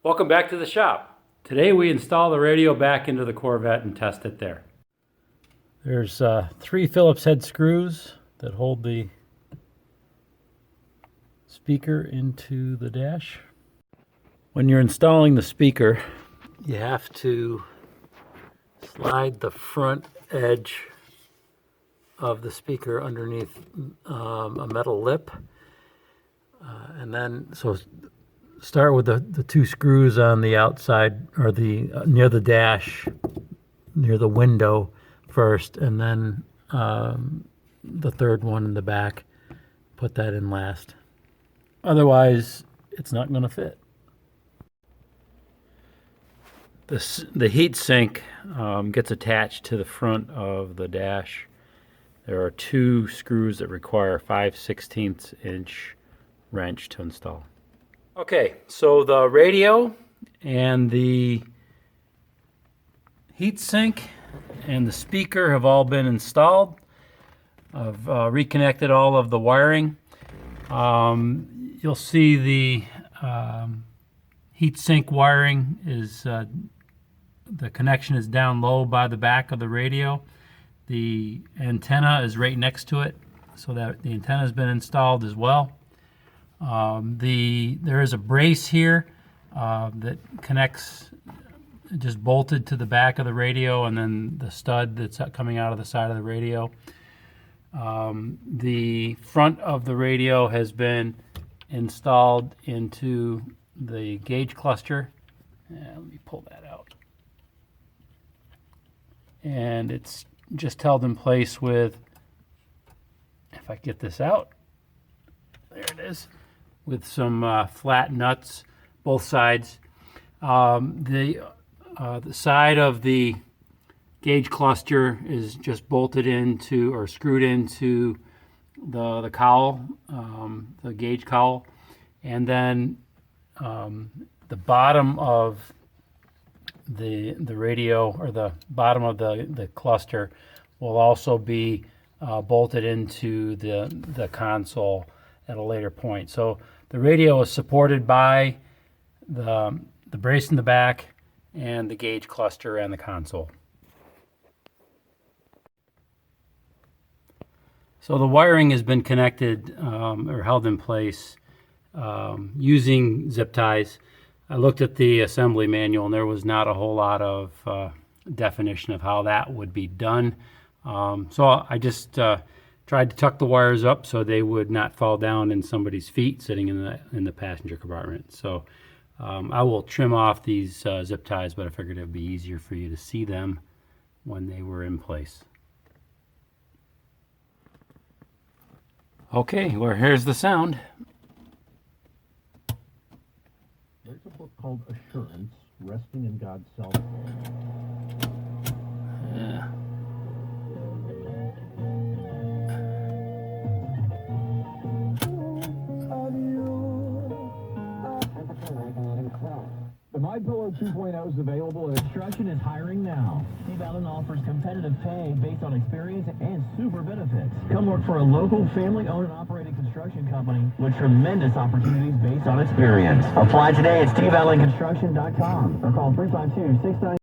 Welcome back to the shop. Today we install the radio back into the Corvette and test it there. There's 3 Phillips head screws that hold the speaker into the dash. When you're installing the speaker, you have to slide the front edge of the speaker underneath a metal lip. And then, so start with the 2 screws on the outside, or the near the dash, near the window first, and then the 3rd one in the back. Put that in last. Otherwise, it's not going to fit. The heat sink gets attached to the front of the dash. There are 2 screws that require 5/16 inch wrench to install. Okay, so the radio and the heat sink and the speaker have all been installed. I've reconnected all of the wiring. You'll see the heat sink wiring is the connection is down low by the back of the radio. The antenna is right next to it, so that the antenna has been installed as well. There is a brace here that connects, just bolted to the back of the radio, and then the stud that's coming out of the side of the radio. The front of the radio has been installed into the gauge cluster. Let me pull that out. And it's just held in place with, if I get this out, there it is, with some flat nuts, both sides. The side of the gauge cluster is just bolted into, or screwed into the cowl, the gauge cowl, and then the bottom of the radio, or the bottom of the cluster, will also be bolted into the console at a later point. So the radio is supported by the brace in the back and the gauge cluster and the console. So the wiring has been connected or held in place using zip ties. I looked at the assembly manual and there was not a whole lot of definition of how that would be done. So I just tried to tuck the wires up so they would not fall down in somebody's feet sitting in the passenger compartment. So I will trim off these zip ties, but I figured it would be easier for you to see them when they were in place. Okay, well, here's the sound. There's a book called Assurance, Resting in God's Self. Yeah. The MyPillow 2.0 is available, and Construction is hiring now. Steve Allen offers competitive pay based on experience and super benefits. Come work for a local family-owned and operated construction company with tremendous opportunities based on experience. Apply today at steveallenconstruction.com or call 352-69